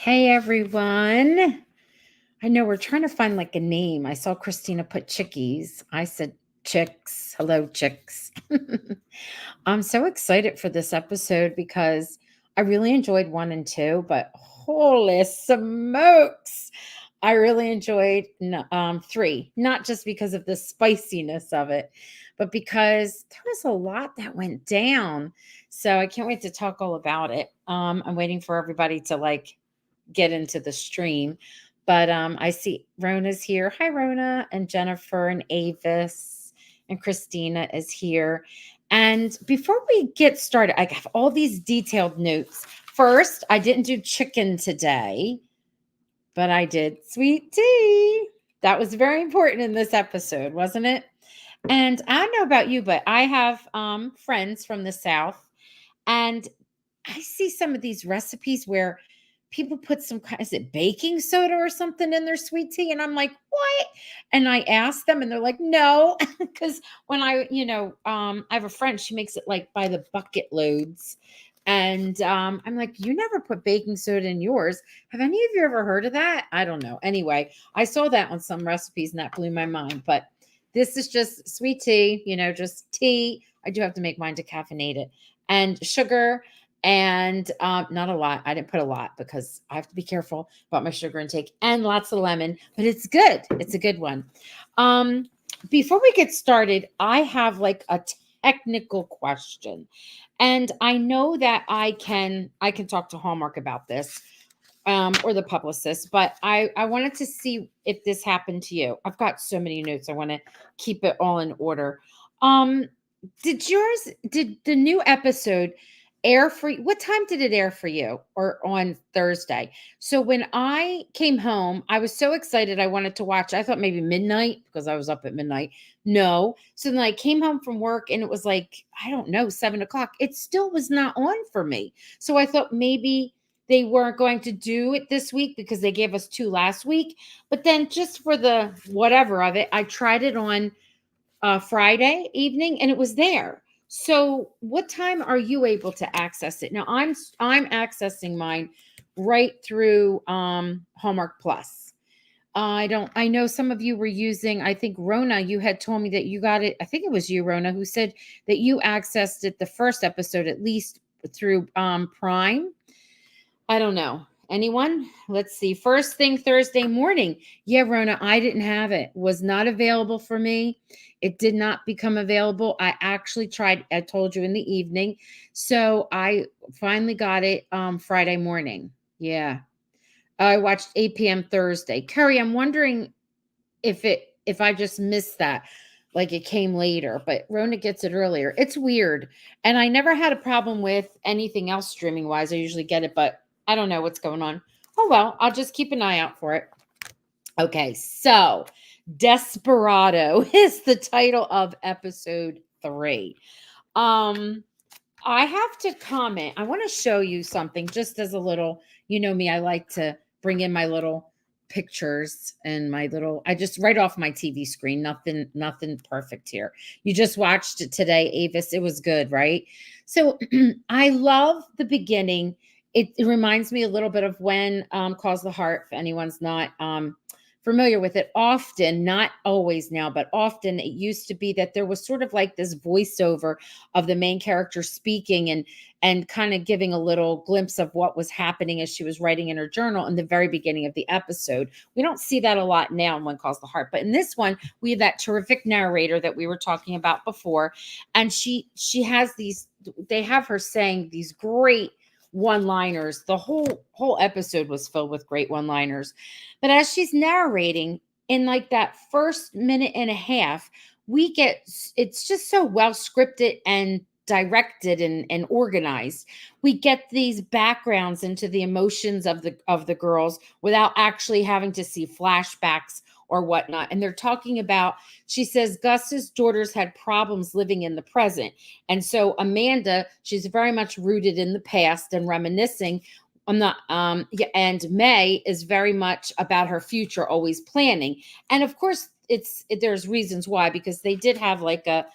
Hey everyone. I know we're trying to find like a name. I saw Christina put chickies. I said chicks. Hello, chicks. I'm so excited for this episode because I really enjoyed one and two, but holy smokes, I really enjoyed three, not just because of the spiciness of it, but because there was a lot that went down. So I can't wait to talk all about it. I'm waiting for everybody to get into the stream. But I see Rona's here. Hi, Rona, and Jennifer and Avis and Christina is here. And before we get started, I have all these detailed notes. First, I didn't do chicken today, but I did sweet tea. That was very important in this episode, wasn't it? And I don't know about you, but I have friends from the South, and I see some of these recipes where people put some kind, is it baking soda or something in their sweet tea? And I'm like, what? And I ask them and they're like, no. Because when I have a friend, she makes it like by the bucket loads. And I'm like, you never put baking soda in yours. Have any of you ever heard of that? I don't know. Anyway, I saw that on some recipes and that blew my mind. But this is just sweet tea, just tea. I do have to make mine decaffeinated and sugar and not a lot. I didn't put a lot because I have to be careful about my sugar intake and lots of lemon, but it's good. It's a good one. Before we get started, I have like a technical question. And I know that I can talk to Hallmark about this or the publicist, but I wanted to see if this happened to you. I've got so many notes. I want to keep it all in order. Um, did the new episode air for you? What time did it air for you or on Thursday? So when I came home, I was so excited. I wanted to watch. I thought maybe midnight because I was up at midnight. No. So then I came home from work and it was like, I don't know, 7 o'clock. It still was not on for me. So I thought maybe they weren't going to do it this week because they gave us two last week. But then just for the whatever of it, I tried it on Friday evening, and it was there. So, what time are you able to access it? Now, I'm accessing mine right through Hallmark Plus. I don't. I know some of you were using. I think Rona, you had told me that you got it. I think it was you, Rona, who said that you accessed it the first episode at least through Prime. I don't know. Anyone? Let's see. First thing Thursday morning. Yeah, Rona, I didn't have it. Was not available for me. It did not become available. I actually tried, I told you in the evening. So I finally got it Friday morning. Yeah. I watched 8 p.m. Thursday. Curry, I'm wondering if I just missed that. Like it came later, but Rona gets it earlier. It's weird. And I never had a problem with anything else streaming wise. I usually get it, but I don't know what's going on. Oh well, I'll just keep an eye out for it. Okay, so Desperado is the title of episode 3. Um I have to comment. I want to show you something just as a little, you know me, I like to bring in my little pictures and my little I just right off my TV screen. Nothing perfect here. You just watched it today, Avis. It was good, right? So I love the beginning. It reminds me a little bit of when Calls the Heart, if anyone's not familiar with it. Often, not always now, but often it used to be that there was sort of like this voiceover of the main character speaking and kind of giving a little glimpse of what was happening as she was writing in her journal in the very beginning of the episode. We don't see that a lot now in One Calls the Heart, but in this one we have that terrific narrator that we were talking about before, and she has these, they have her saying these great one-liners. The whole episode was filled with great one-liners. But as she's narrating in like that first minute and a half, we get, it's just so well scripted and directed and organized. We get these backgrounds into the emotions of the girls without actually having to see flashbacks or whatnot. And they're talking about, she says Gus's daughters had problems living in the present. And so Amanda, she's very much rooted in the past and reminiscing. I'm not yeah, and May is very much about her future, always planning. And of course there's reasons why, because they did have like a,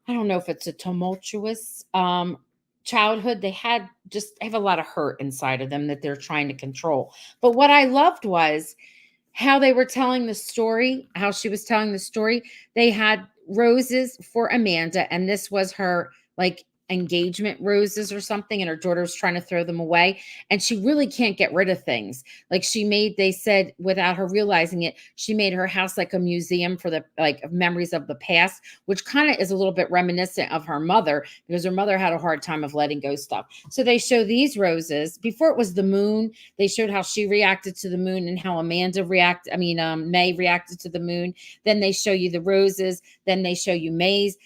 I don't know if it's a tumultuous childhood, they have a lot of hurt inside of them that they're trying to control. But what I loved was how they were telling the story, how she was telling the story. They had roses for Amanda, and this was her like engagement roses or something, and her daughter was trying to throw them away. And she really can't get rid of things. Like they said without her realizing it, she made her house like a museum for the like memories of the past, which kind of is a little bit reminiscent of her mother because her mother had a hard time of letting go stuff. So they show these roses. Before it was the moon, they showed how she reacted to the moon and how May reacted to the moon. Then they show you the roses. Then they show you May's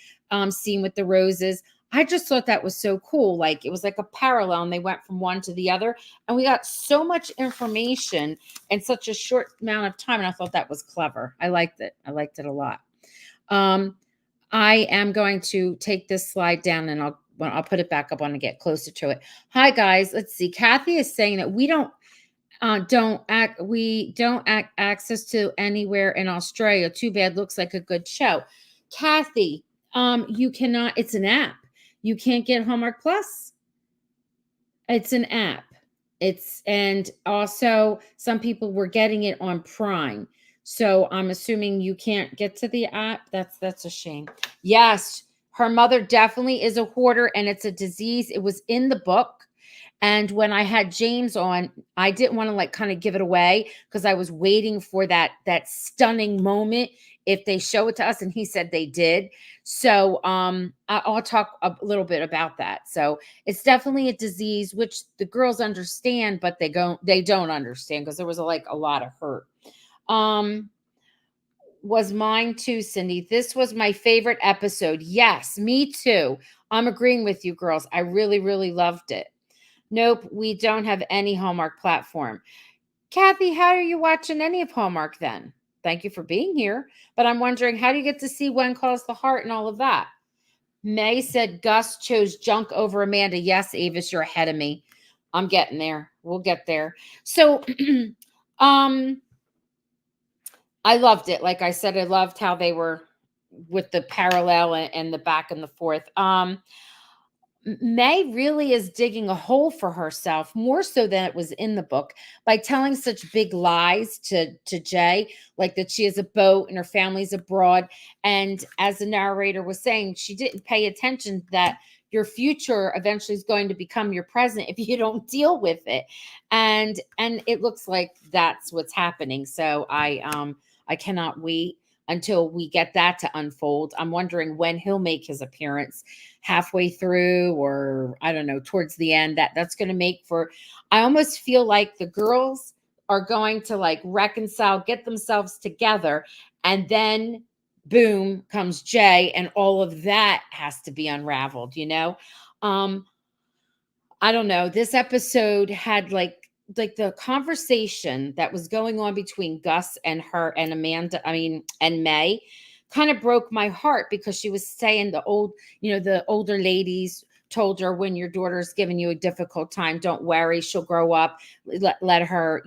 scene with the roses. I just thought that was so cool. Like it was like a parallel and they went from one to the other. And we got so much information in such a short amount of time. And I thought that was clever. I liked it. I liked it a lot. I am going to take this slide down and I'll put it back up when I get closer to it. Hi guys. Let's see. Kathy is saying that we don't access to anywhere in Australia. Too bad. Looks like a good show. Kathy, you cannot, it's an app. You can't get Hallmark Plus. It's an app. And also some people were getting it on Prime. So I'm assuming you can't get to the app. That's a shame. Yes, her mother definitely is a hoarder and it's a disease. It was in the book. And when I had James on, I didn't want to like kind of give it away because I was waiting for that stunning moment if they show it to us, and he said they did. So I'll talk a little bit about that. So it's definitely a disease which the girls understand, but they don't understand because there was a lot of hurt. Was mine too, Cindy. This was my favorite episode. Yes, me too. I'm agreeing with you, girls. I really, really loved it. Nope, we don't have any Hallmark platform. Kathy, how are you watching any of Hallmark then? Thank you for being here. But I'm wondering, how do you get to see When Calls the Heart and all of that? May said Gus chose junk over Amanda. Yes, Avis, you're ahead of me. I'm getting there. We'll get there. So, I loved it. Like I said, I loved how they were with the parallel and the back and the forth. May really is digging a hole for herself more so than it was in the book by telling such big lies to Jay, like that she has a boat and her family's abroad. And as the narrator was saying, she didn't pay attention that your future eventually is going to become your present if you don't deal with it. And it looks like that's what's happening. So I cannot wait until we get that to unfold. I'm wondering when he'll make his appearance, halfway through or I don't know, towards the end. That's going to make for, I almost feel like the girls are going to like reconcile, get themselves together, and then boom comes Jay and all of that has to be unraveled, you know? I don't know. This episode had like the conversation that was going on between Gus and her and Amanda, and May kind of broke my heart because she was saying the older ladies told her, when your daughter's giving you a difficult time, don't worry, she'll grow up. Let her,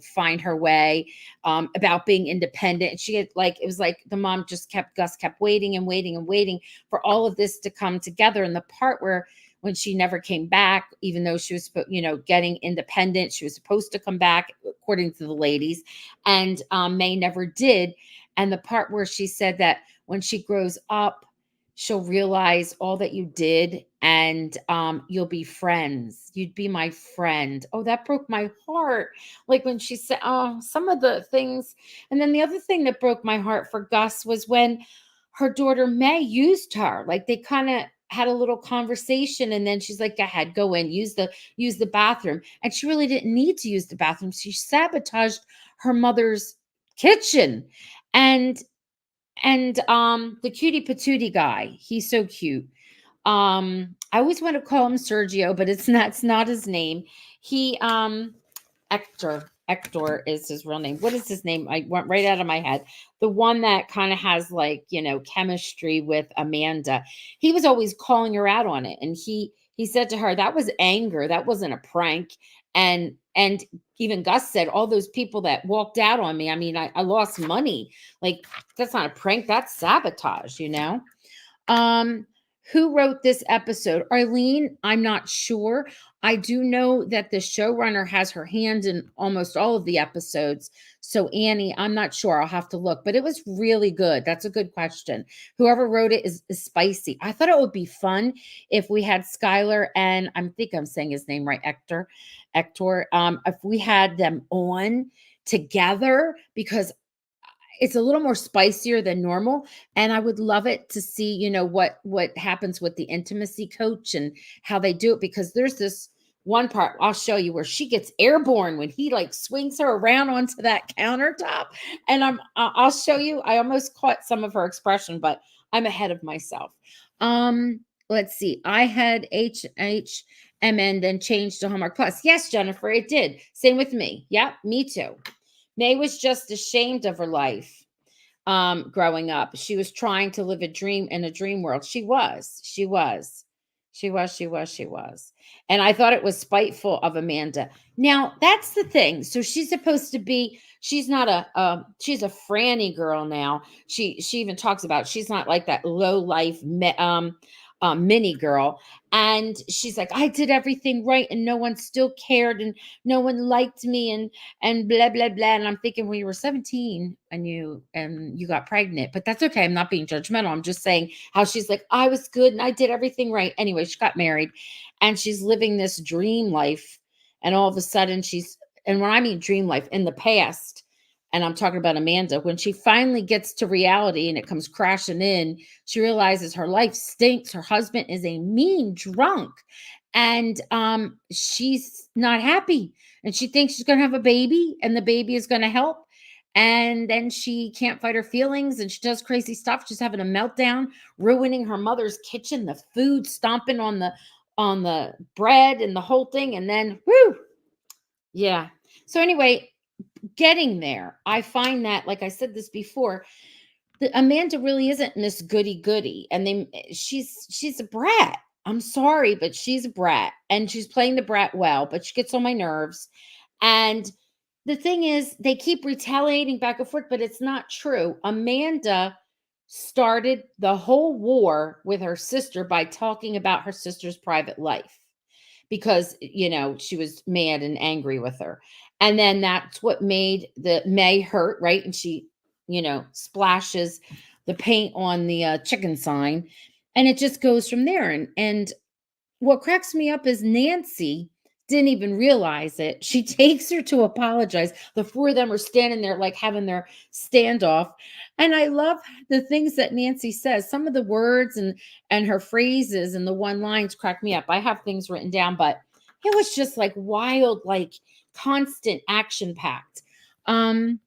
find her way, about being independent. And she had it was like the mom just Gus kept waiting and waiting and waiting for all of this to come together. And the part where when she never came back, even though she was, getting independent, she was supposed to come back according to the ladies, and May never did. And the part where she said that when she grows up, she'll realize all that you did, and you'll be friends. You'd be my friend. Oh, that broke my heart. Like when she said, oh, some of the things. And then the other thing that broke my heart for Gus was when her daughter May used her. Like they kind of had a little conversation, and then she's like, go ahead, go in, use the bathroom. And she really didn't need to use the bathroom. She sabotaged her mother's kitchen. And the cutie patootie guy, he's so cute. I always want to call him Sergio, but it's not his name. He Hector is his real name. What is his name? I went right out of my head. The one that kind of has chemistry with Amanda. He was always calling her out on it, and he said to her, that was anger, that wasn't a prank. And even Gus said, all those people that walked out on me, I lost money. Like, that's not a prank, that's sabotage, Who wrote this episode? Arlene, I'm not sure. I do know that the showrunner has her hand in almost all of the episodes. So, Annie, I'm not sure. I'll have to look, but it was really good. That's a good question. Whoever wrote it is spicy. I thought it would be fun if we had Skylar and I think I'm saying his name right, Hector. If we had them on together because it's a little more spicier than normal, and I would love it to see, what happens with the intimacy coach and how they do it, because there's this one part I'll show you where she gets airborne when he like swings her around onto that countertop, and I'll show you. I almost caught some of her expression, but I'm ahead of myself. Let's see. I had HHMN then changed to Hallmark Plus. Yes, Jennifer, it did. Same with me. Yep, me too. May was just ashamed of her life growing up. She was trying to live a dream in a dream world. She was. And I thought it was spiteful of Amanda. Now, that's the thing. So she's supposed to be, she's not she's a franny girl now. She even talks about she's not like that low life mini girl. And she's like, I did everything right and no one still cared and no one liked me and blah blah blah. And I'm thinking, well, you were 17 and you got pregnant, but that's okay. I'm not being judgmental. I'm just saying how she's like, I was good and I did everything right. Anyway, she got married and she's living this dream life. And all of a sudden and when I mean dream life in the past, and I'm talking about Amanda, when she finally gets to reality and it comes crashing in, she realizes her life stinks. Her husband is a mean drunk and she's not happy. And she thinks she's going to have a baby and the baby is going to help. And then she can't fight her feelings and she does crazy stuff. She's having a meltdown, ruining her mother's kitchen, the food, stomping on the bread and the whole thing. And then, whoo, yeah. So anyway, getting there, I find that, like I said this before, Amanda really isn't Miss Goody Goody, and she's a brat. I'm sorry, but she's a brat, and she's playing the brat well, but she gets on my nerves. And the thing is, they keep retaliating back and forth, but it's not true. Amanda started the whole war with her sister by talking about her sister's private life because she was mad and angry with her, and then that's what made the May hurt, right? And she splashes the paint on the chicken sign, and it just goes from there. And what cracks me up is Nancy didn't even realize it. She takes her to apologize. The four of them are standing there like having their standoff. And I love the things that Nancy says. Some of the words and her phrases and the one lines crack me up. I have things written down, but it was just like wild, like constant action packed. Arlene,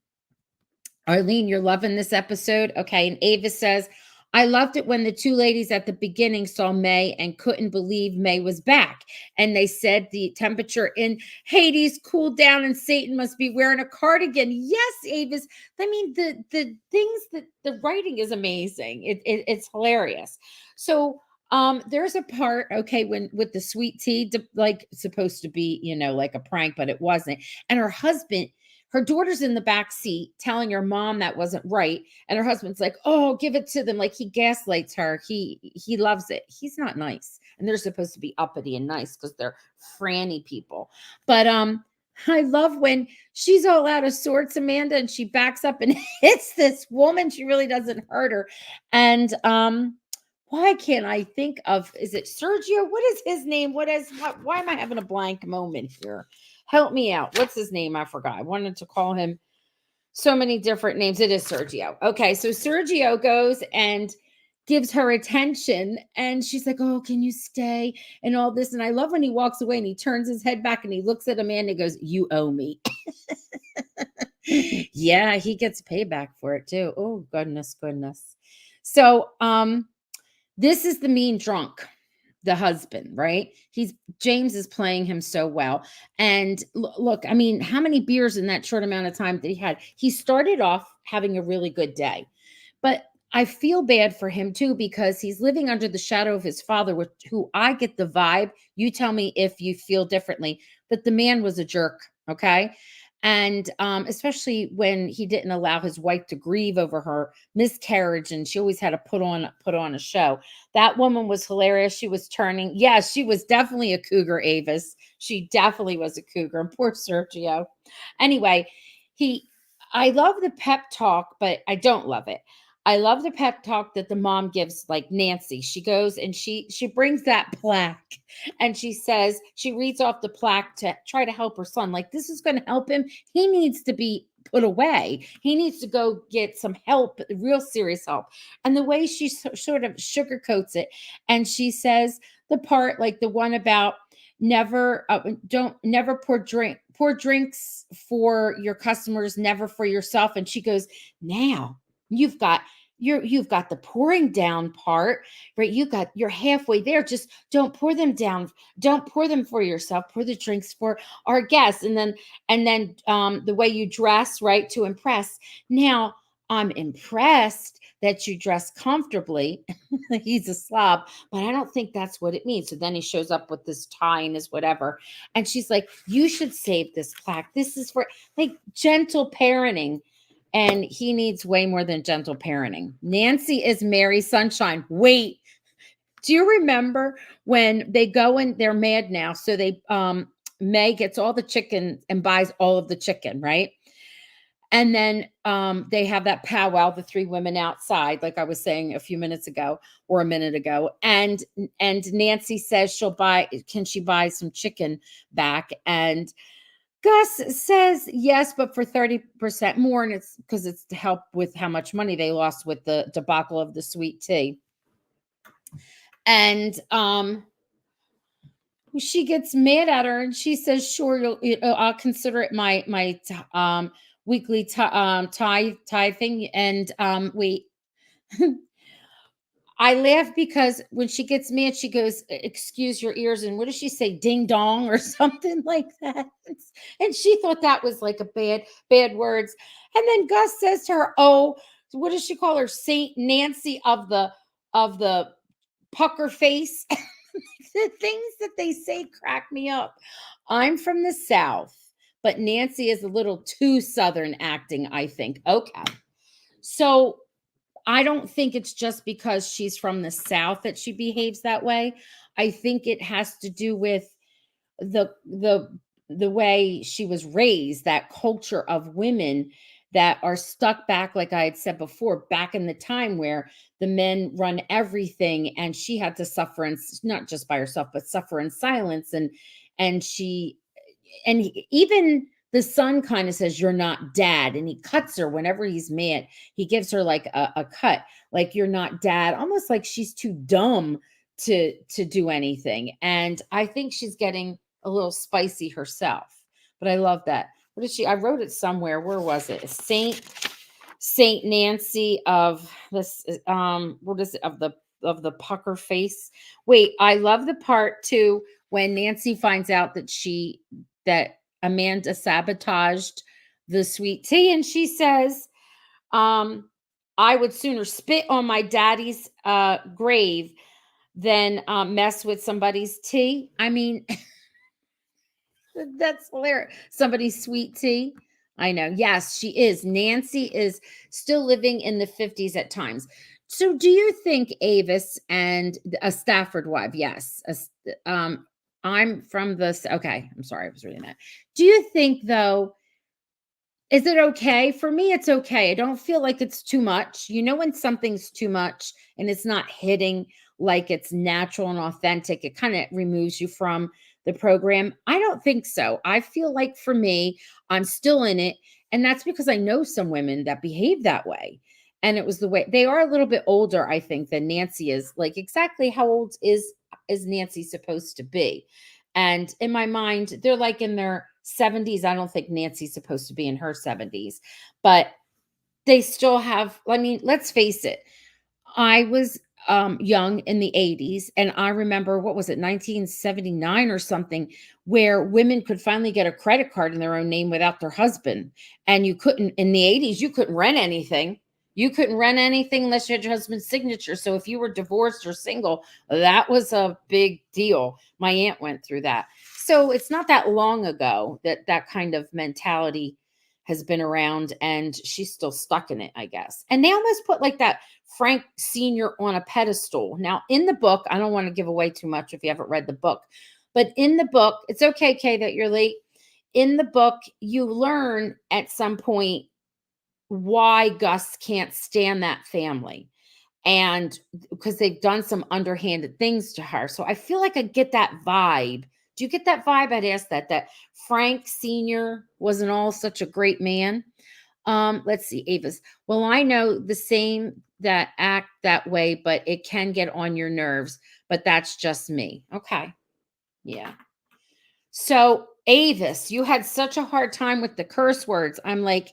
you're loving this episode. Okay. And Ava says, I loved it when the two ladies at the beginning saw May and couldn't believe May was back. And they said the temperature in Hades cooled down and Satan must be wearing a cardigan. Yes, Avis. I mean, the things that the writing is amazing. It's hilarious. So there's a part, okay, when with the sweet tea, like supposed to be, like a prank, but it wasn't. And her daughter's in the back seat telling her mom that wasn't right. And her husband's like, oh, give it to them. Like he gaslights her. He loves it. He's not nice. And they're supposed to be uppity and nice because they're franny people. But I love when she's all out of sorts, Amanda, and she backs up and hits this woman. She really doesn't hurt her. And why can't I think of, is it Sergio? What is his name? Why am I having a blank moment here? Help me out. What's his name? I forgot. I wanted to call him so many different names. It is Sergio. Okay, so Sergio goes and gives her attention and she's like, oh, can you stay? And all this. And I love when he walks away and he turns his head back and he looks at Amanda and goes, you owe me. Yeah, he gets payback for it too. Oh, goodness. So this is the mean drunk, the husband, right? James is playing him so well. And look, I mean, how many beers in that short amount of time that he had? He started off having a really good day, but I feel bad for him too, because he's living under the shadow of his father, who I get the vibe. You tell me if you feel differently, that the man was a jerk. Okay. And especially when he didn't allow his wife to grieve over her miscarriage, and she always had to put on a show. That woman was hilarious. She was turning, yes, she was definitely a cougar, Avis. She definitely was a cougar. And poor Sergio. Anyway, he I love the pep talk, but I don't love it. I love the pep talk that the mom gives, like Nancy. She goes and she brings that plaque, and she says, she reads off the plaque to try to help her son. Like, this is going to help him. He needs to be put away. He needs to go get some help, real serious help. And the way she sort of sugarcoats it, and she says the part, like the one about never don't never pour drinks for your customers, never for yourself. And she goes, now you've got you've got the pouring down part, right? You're halfway there. Just don't pour them down. Don't pour them for yourself. Pour the drinks for our guests. And then the way you dress, right, to impress. Now, I'm impressed that you dress comfortably. He's a slob, but I don't think that's what it means. So then he shows up with this tie and his whatever. And she's like, you should save this plaque. This is for like gentle parenting. And he needs way more than gentle parenting. Nancy is Mary Sunshine. Wait, do you remember when they go and they're mad now? So they May gets all the chicken and buys all of the chicken, right? And then they have that powwow, the three women outside, like I was saying a few minutes ago or a minute ago. And Nancy says can she buy some chicken back? And Gus says yes, but for 30% more. And it's because it's to help with how much money they lost with the debacle of the sweet tea. And she gets mad at her and she says, sure, I'll consider it my weekly tithing. And wait, I laugh because when she gets mad, she goes, excuse your ears. And what does she say? Ding dong or something like that. And she thought that was like a bad words. And then Gus says to her, oh, what does she call her? Saint Nancy of the pucker face. The things that they say crack me up. I'm from the South, but Nancy is a little too Southern acting, I think. Okay. So I don't think it's just because she's from the South that she behaves that way. I think it has to do with the the the way she was raised, that culture of women that are stuck back, like I had said before, back in the time where the men run everything and she had to suffer, and not just by herself, but suffer in silence. And she even the son kind of says, you're not dad, and he cuts her whenever he's mad. He gives her like a cut, like, you're not dad, almost like she's too dumb to do anything. And I think she's getting a little spicy herself. But I love that. What is she? I wrote it somewhere. Where was it? Saint Nancy of this what is it, of the pucker face. Wait, I love the part too when Nancy finds out that Amanda sabotaged the sweet tea, and she says, I would sooner spit on my daddy's grave than mess with somebody's tea. I mean, that's hilarious. Somebody's sweet tea. I know. Yes, she is. Nancy is still living in the 50s at times. So do you think Avis and a Stafford wife? Yes. I'm from this. Okay. I'm sorry. I was reading that. Do you think, though, is it okay? For me, it's okay. I don't feel like it's too much. You know, when something's too much and it's not hitting like it's natural and authentic, it kind of removes you from the program. I don't think so. I feel like for me, I'm still in it. And that's because I know some women that behave that way. And it was the way they are a little bit older, I think, than Nancy is. Like, exactly how old is Nancy supposed to be? And in my mind, they're like in their 70s. I don't think Nancy's supposed to be in her 70s, but they still have, I mean, let's face it. I was young in the 80s, and I remember, what was it, 1979 or something, where women could finally get a credit card in their own name without their husband. And you couldn't, in the 80s, you couldn't rent anything. You couldn't rent anything unless you had your husband's signature. So if you were divorced or single, that was a big deal. My aunt went through that. so it's not that long ago that that kind of mentality has been around, and she's still stuck in it, I guess. And they almost put like that Frank Sr. on a pedestal. Now, in the book, I don't want to give away too much if you haven't read the book, but in the book, it's okay, Kay, that you're late. In the book, you learn at some point why Gus can't stand that family, and because they've done some underhanded things to her. So I feel like I get that vibe. Do you get that vibe? I'd ask that Frank Sr. wasn't all such a great man. Let's see, Ava's. Well, I know the same that act that way, but it can get on your nerves. But that's just me. Okay. Yeah. So, Avis, you had such a hard time with the curse words. I'm like,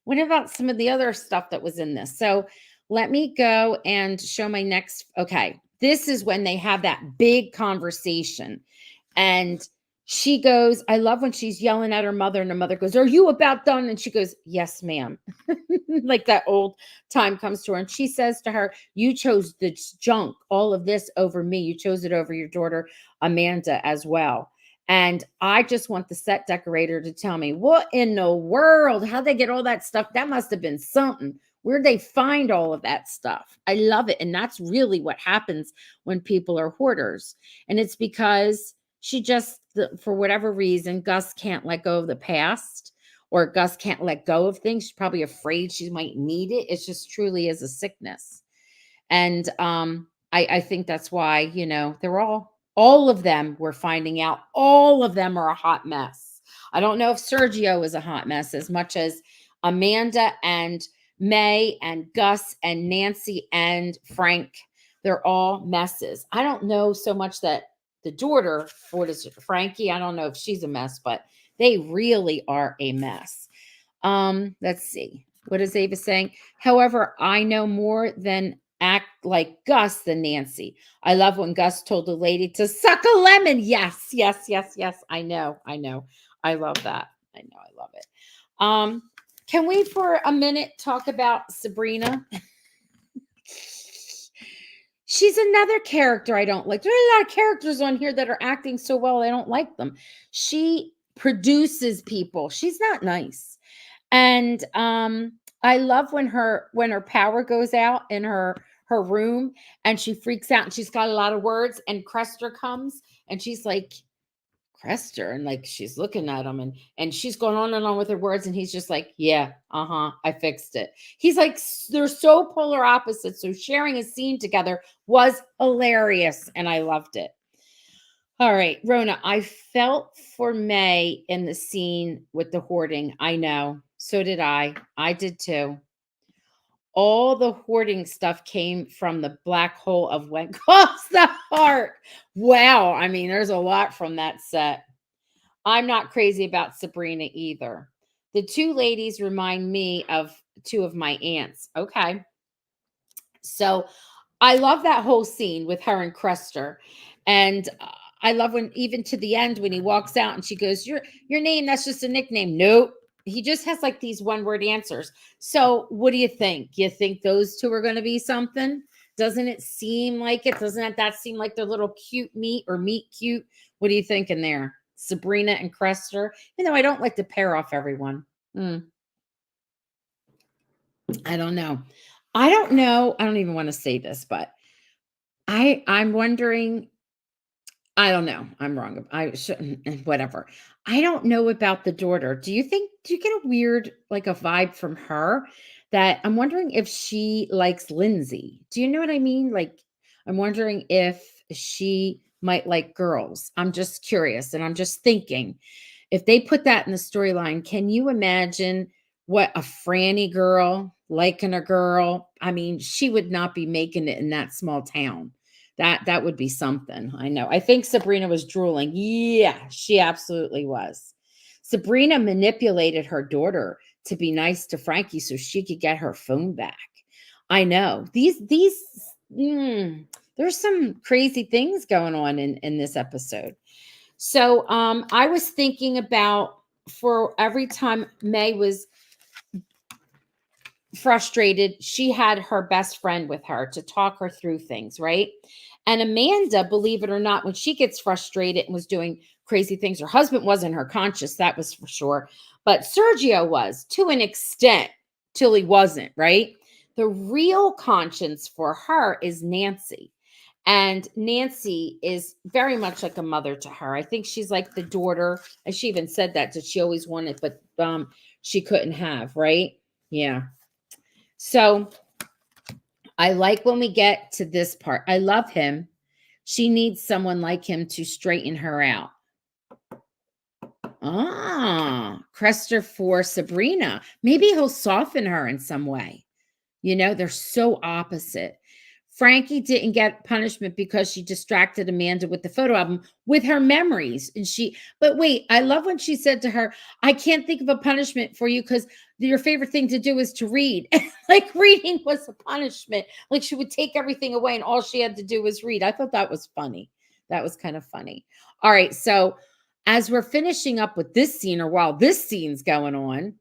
what about some of the other stuff that was in this? So, let me go and show my next. Okay. This is when they have that big conversation. And she goes, I love when she's yelling at her mother, and her mother goes, Are you about done? And she goes, Yes, ma'am. Like that old time comes to her. And she says to her, You chose this junk, all of this over me. You chose it over your daughter, Amanda, as well. And I just want the set decorator to tell me what in the world, how they get all that stuff. That must have been something. Where'd they find all of that stuff? I love it. And that's really what happens when people are hoarders. And it's because she just, for whatever reason, Gus can't let go of the past, or Gus can't let go of things. She's probably afraid she might need it. It's just truly is a sickness. And I think that's why, they're all of them, we're finding out, all of them are a hot mess. I don't know if Sergio is a hot mess as much as Amanda and May and Gus and Nancy and Frank. They're all messes. I don't know so much that the daughter, what is it, Frankie, I don't know if she's a mess, but they really are a mess. Let's see. What is Ava saying? However, I know more than act like Gus than Nancy. I love when Gus told the lady to suck a lemon. Yes, yes, yes, yes. I know. I love that. I know. I love it. Can we for a minute talk about Sabrina? She's another character I don't like. There are a lot of characters on here that are acting so well, I don't like them. She produces people. She's not nice. And I love when her power goes out in her room, and she freaks out, and she's got a lot of words, and Crester comes, and she's like, Crester, and like she's looking at him, and she's going on and on with her words, and he's just like, yeah, I fixed it. He's like, they're so polar opposites. So sharing a scene together was hilarious, and I loved it. All right, Rona, I felt for May in the scene with the hoarding. I know. So did I. I did too. All the hoarding stuff came from the black hole of what caused the heart. Wow. I mean, there's a lot from that set. I'm not crazy about Sabrina either. The two ladies remind me of two of my aunts. Okay. So I love that whole scene with her and Crester. And I love when, even to the end, when he walks out and she goes, your name, that's just a nickname. Nope. He just has like these one word answers. So what do you think? You think those two are going to be something? Doesn't it seem like it? Doesn't that seem like they're little cute meat or meat cute? What do you think in there? Sabrina and Crester? You know, I don't like to pair off everyone. I don't know. I don't know. I don't even want to say this, but I'm wondering, I don't know. I'm wrong. I shouldn't, whatever. I don't know about the daughter. Do you get a weird, like a vibe from her that I'm wondering if she likes Lindsay? Do you know what I mean? Like, I'm wondering if she might like girls. I'm just curious. And I'm just thinking, if they put that in the storyline, can you imagine what a Franny girl liking a girl? I mean, she would not be making it in that small town. That would be something. I know. I think Sabrina was drooling. Yeah, she absolutely was. Sabrina manipulated her daughter to be nice to Frankie so she could get her phone back. I know. There's some crazy things going on in this episode. So I was thinking about, for every time May was frustrated, she had her best friend with her to talk her through things, right? And Amanda, believe it or not, when she gets frustrated and was doing crazy things. Her husband wasn't her conscience, that was for sure. But Sergio was, to an extent, till he wasn't, right? The real conscience for her is Nancy. And Nancy is very much like a mother to her. I think she's like the daughter. And she even said that she always wanted, but she couldn't have, right? Yeah. So I like when we get to this part. I love him. She needs someone like him to straighten her out. Crester for Sabrina. Maybe he'll soften her in some way. You know, they're so opposite. Frankie didn't get punishment because she distracted Amanda with the photo album with her memories. But wait, I love when she said to her, I can't think of a punishment for you because your favorite thing to do is to read. Like reading was a punishment. Like she would take everything away and all she had to do was read. I thought that was funny. That was kind of funny. All right. So as we're finishing up with this scene, or while this scene is going on,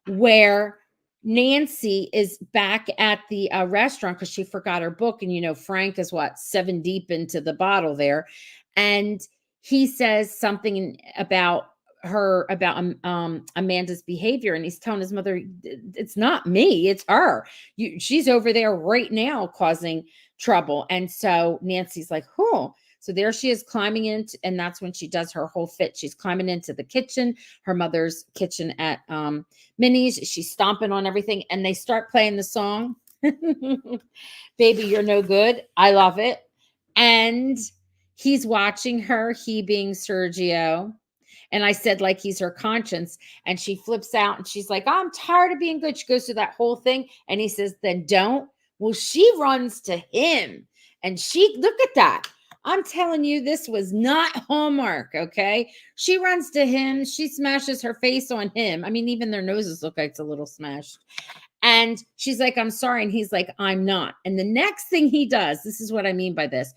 where Nancy is back at the restaurant because she forgot her book. And, Frank is 7 deep into the bottle there. And he says something about Amanda's behavior. And he's telling his mother, it's not me, it's her. She's over there right now causing trouble. And so Nancy's like, so there she is climbing in, and that's when she does her whole fit. She's climbing into the kitchen, her mother's kitchen at Minnie's. She's stomping on everything, and they start playing the song, Baby, You're No Good. I love it. And he's watching her, he being Sergio. And I said, like, he's her conscience. And she flips out, and she's like, I'm tired of being good. She goes through that whole thing, and he says, then don't. Well, she runs to him, and look at that. I'm telling you, this was not Hallmark, okay? She runs to him. She smashes her face on him. I mean, even their noses look like it's a little smashed. And she's like, I'm sorry. And he's like, I'm not. And the next thing he does, this is what I mean by this.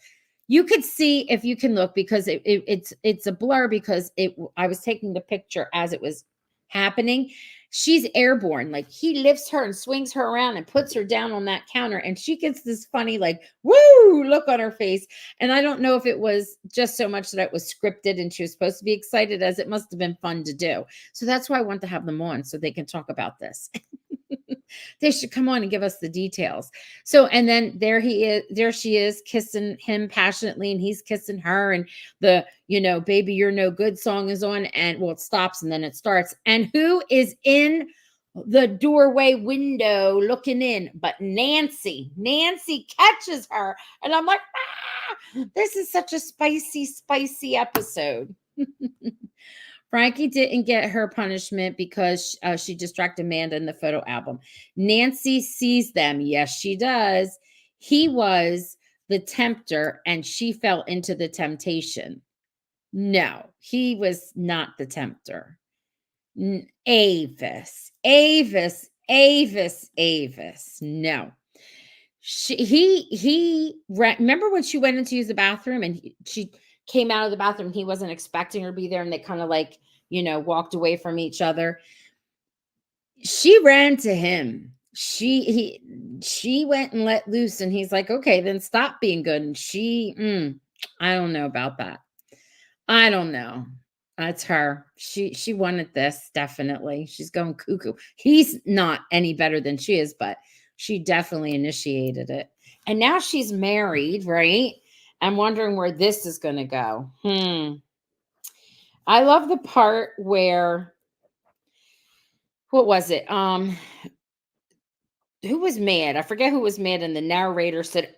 You could see, if you can look, because it's a blur, because I was taking the picture as it was happening. She's airborne. Like, he lifts her and swings her around and puts her down on that counter. And she gets this funny, like, woo, look on her face. And I don't know if it was just so much that it was scripted and she was supposed to be excited, as it must have been fun to do. So that's why I want to have them on, so they can talk about this. They should come on and give us the details. So, and then there she is kissing him passionately, and he's kissing her, and the, Baby, You're No Good song is on, and it stops and then it starts. And who is in the doorway window looking in? But Nancy catches her. And I'm like, this is such a spicy episode. Frankie didn't get her punishment because she distracted Amanda in the photo album. Nancy sees them. Yes, she does. He was the tempter, and she fell into the temptation. No, he was not the tempter. Avis. No. Remember when she went in to use the bathroom, and she came out of the bathroom, he wasn't expecting her to be there, and they kind of like, walked away from each other. She ran to him. She went and let loose, and he's like, okay, then stop being good. And I don't know about that. I don't know. That's her. She wanted this, definitely. She's going cuckoo. He's not any better than she is, but she definitely initiated it. And now she's married, right? I'm wondering where this is going to go. I love the part where, what was it? Who was mad? I forget who was mad. And the narrator said,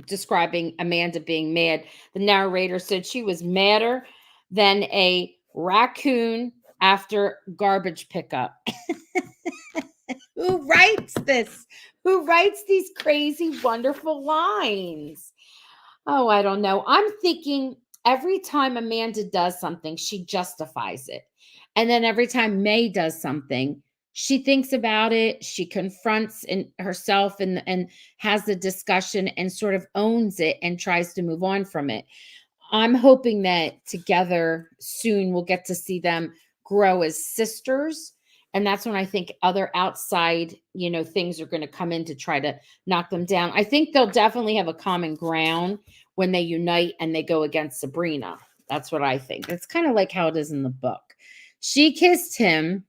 describing Amanda being mad. The narrator said she was madder than a raccoon after garbage pickup. Who writes this? Who writes these crazy, wonderful lines? Oh, I don't know. I'm thinking every time Amanda does something, she justifies it. And then every time May does something, she thinks about it. She confronts herself and has the discussion and sort of owns it and tries to move on from it. I'm hoping that together soon we'll get to see them grow as sisters. And that's when I think other outside, things are going to come in to try to knock them down. I think they'll definitely have a common ground when they unite and they go against Sabrina. That's what I think. It's kind of like how it is in the book. She kissed him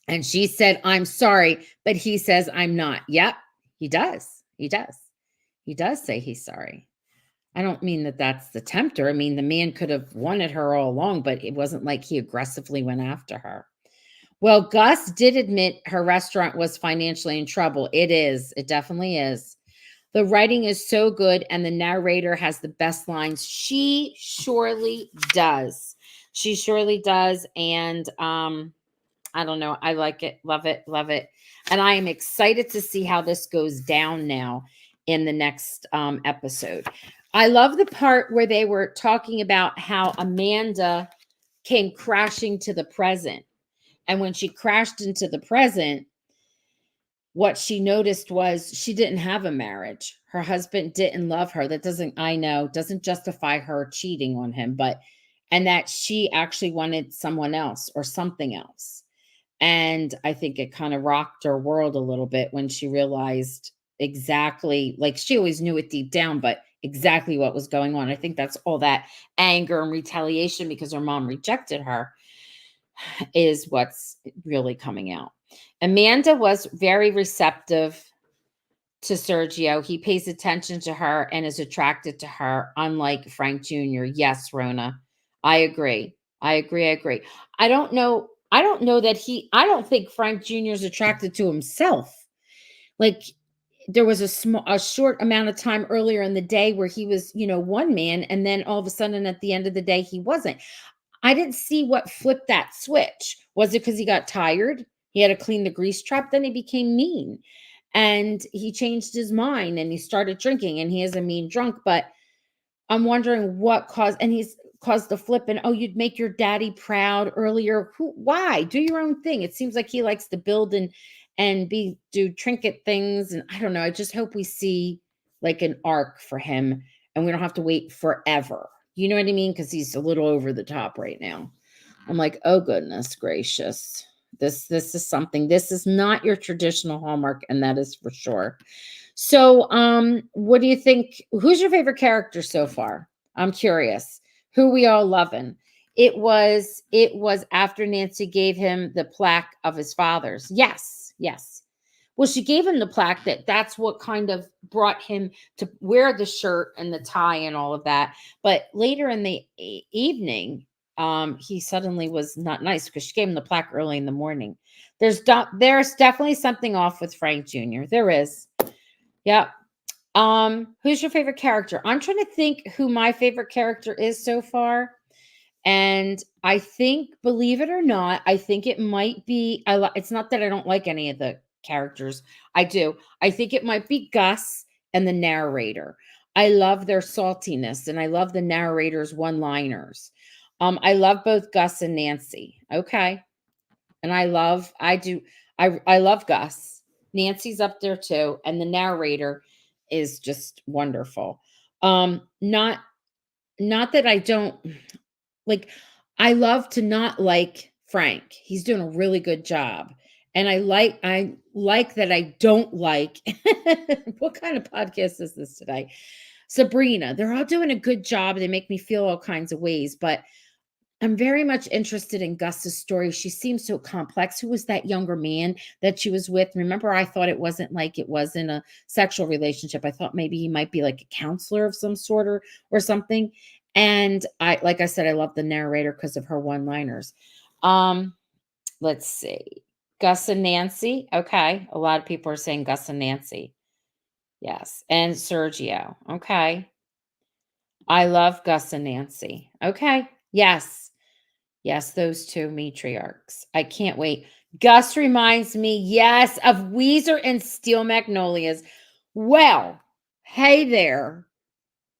and she said, I'm sorry, but he says, I'm not. Yep, he does. He does. He does say he's sorry. I don't mean that that's the tempter. I mean, the man could have wanted her all along, but it wasn't like he aggressively went after her. Well, Gus did admit her restaurant was financially in trouble. It is. It definitely is. The writing is so good, and the narrator has the best lines. She surely does. She surely does. And I don't know. I like it. Love it. Love it. And I am excited to see how this goes down now in the next episode. I love the part where they were talking about how Amanda came crashing to the present. And when she crashed into the present, what she noticed was she didn't have a marriage. Her husband didn't love her. That doesn't justify her cheating on him, and that she actually wanted someone else or something else. And I think it kind of rocked her world a little bit when she realized exactly, like she always knew it deep down, but exactly what was going on. I think that's all that anger and retaliation because her mom rejected her is what's really coming out. Amanda was very receptive to Sergio. He pays attention to her and is attracted to her, unlike Frank Jr. Yes, Rona. I agree. I agree. I agree. I don't know. I don't think Frank Jr. is attracted to himself. Like there was a short amount of time earlier in the day where he was, one man, and then all of a sudden at the end of the day, he wasn't. I didn't see what flipped that switch. Was it because he got tired? He had to clean the grease trap. Then he became mean and he changed his mind and he started drinking and he is a mean drunk. But I'm wondering what caused, and he's caused the flip. And oh, you'd make your daddy proud earlier. Why? Do your own thing. It seems like he likes to build and do trinket things. And I don't know. I just hope we see like an arc for him and we don't have to wait forever. You know what I mean? Because he's a little over the top right now. I'm like, oh goodness gracious. This is something. This is not your traditional Hallmark, and that is for sure. So, what do you think? Who's your favorite character so far? I'm curious. Who we all loving? It was after Nancy gave him the plaque of his father's. Yes, yes. Well, she gave him the plaque that's what kind of brought him to wear the shirt and the tie and all of that. But later in the evening, he suddenly was not nice because she gave him the plaque early in the morning. There's definitely something off with Frank Jr. There is. Yep. Who's your favorite character? I'm trying to think who my favorite character is so far. And I think, believe it or not, I think it might be, it's not that I don't like any of the characters. I do. I think it might be Gus and the narrator. I love their saltiness and I love the narrator's one-liners. I love both Gus and Nancy. Okay. And I love Gus. Nancy's up there too. And the narrator is just wonderful. Not that I don't like, I love to not like Frank. He's doing a really good job. And I like that I don't like what kind of podcast is this today? Sabrina. They're all doing a good job. They make me feel all kinds of ways, but I'm very much interested in Gus's story. She seems so complex. Who was that younger man that she was with? Remember, I thought it wasn't like it was in a sexual relationship. I thought maybe he might be like a counselor of some sort or something. And like I said, I love the narrator because of her one-liners. Let's see. Gus and Nancy. Okay. A lot of people are saying Gus and Nancy. Yes. And Sergio. Okay. I love Gus and Nancy. Okay. Yes. Yes, those two matriarchs. I can't wait. Gus reminds me, yes, of Weezer and Steel Magnolias. Well, hey there.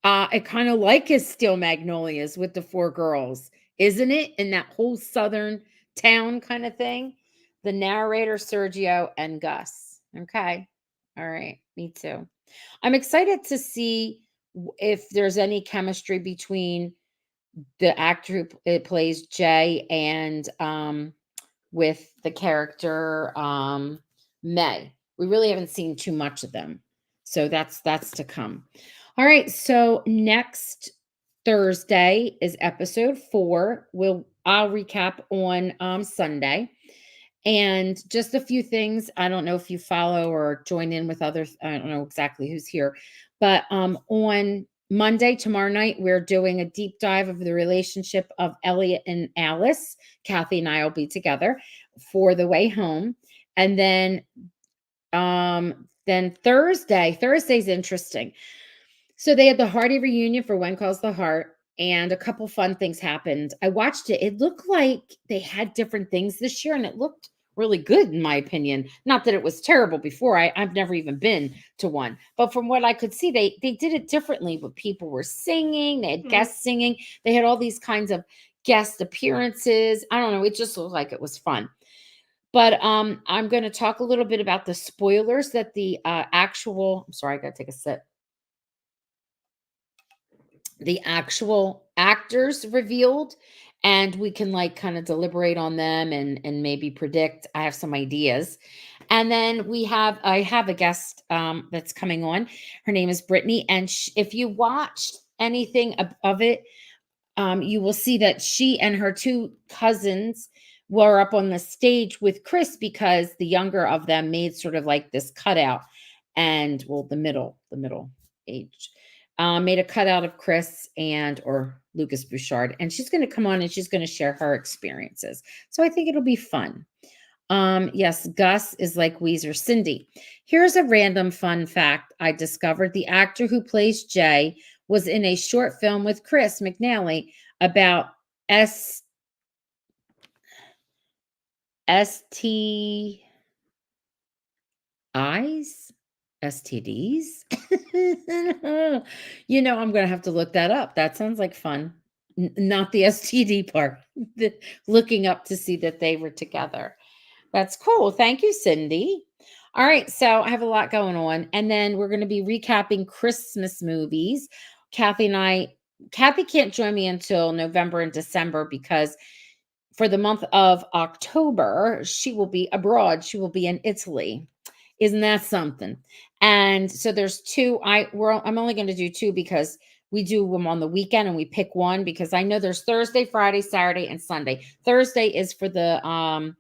I kind of like his Steel Magnolias with the four girls, isn't it? In that whole southern town kind of thing. The narrator, Sergio, and Gus. Okay. All right. Me too. I'm excited to see if there's any chemistry between the actor who plays Jay and with the character May. We really haven't seen too much of them. So that's to come. All right, so next Thursday is episode 4. I'll recap on Sunday. And just a few things. I don't know if you follow or join in with others. I don't know exactly who's here. But on Monday, tomorrow night, we're doing a deep dive of the relationship of Elliot and Alice. Kathy and I will be together for the way home. And then Thursday's interesting. So they had the Hardy reunion for When Calls the Heart, and a couple fun things happened. I watched it. It looked like they had different things this year, and it looked really good, in my opinion. Not that it was terrible before. I've never even been to one. But from what I could see, they did it differently. But people were singing, they had guests singing, they had all these kinds of guest appearances. I don't know. It just looked like it was fun. But I'm going to talk a little bit about the spoilers that the actual. I'm sorry, I got to take a sip. The actual actors revealed, and we can like kind of deliberate on them and maybe predict. I have some ideas. And then I have a guest that's coming on. Her name is Brittany, and if you watched anything of it, you will see that she and her two cousins were up on the stage with Chris because the younger of them made sort of like this cutout, and well, the middle age made a cutout of Chris and or Lucas Bouchard, and she's going to come on and she's going to share her experiences. So I think it'll be fun. Yes, Gus is like Weezer Cindy. Here's a random fun fact I discovered. The actor who plays Jay was in a short film with Chris McNally about STIs, STDs. I'm going to have to look that up. That sounds like fun. Not the STD part, looking up to see that they were together. That's cool. Thank you, Cindy. All right. So I have a lot going on. And then we're going to be recapping Christmas movies. Kathy can't join me until November and December because for the month of October, she will be abroad. She will be in Italy. Isn't that something? And so there's two. I'm only going to do two because we do them on the weekend and we pick one because I know there's Thursday, Friday, Saturday, and Sunday. Thursday is for the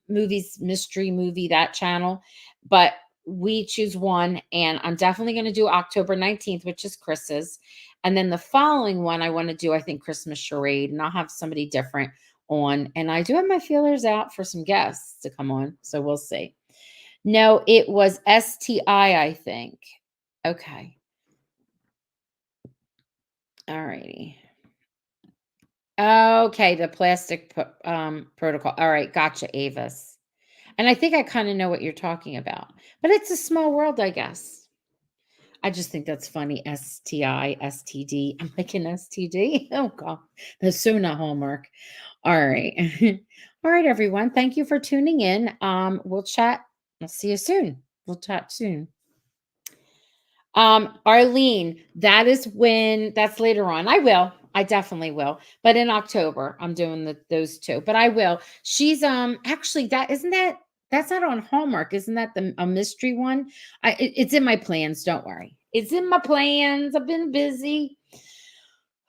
movies, mystery movie, that channel, but we choose one, and I'm definitely going to do October 19th, which is Chris's. And then the following one I want to do, I think, Christmas charade, and I'll have somebody different on. And I do have my feelers out for some guests to come on, so we'll see. No, it was STI, I think. Okay. All righty. Okay, the plastic protocol. All right, gotcha, Avis. And I think I kind of know what you're talking about. But it's a small world, I guess. I just think that's funny. STI, STD. I'm like an STD. Oh God. That's so not Hallmark. All right. All right, everyone. Thank you for tuning in. We'll chat. I'll see you soon. We'll chat soon. Arlene, that's later on. I definitely will. But in October, I'm doing those two. But I will. She's actually that's not on Hallmark. Isn't that a mystery one? It's in my plans, don't worry. It's in my plans. I've been busy.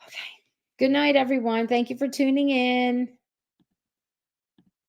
Okay. Good night, everyone. Thank you for tuning in.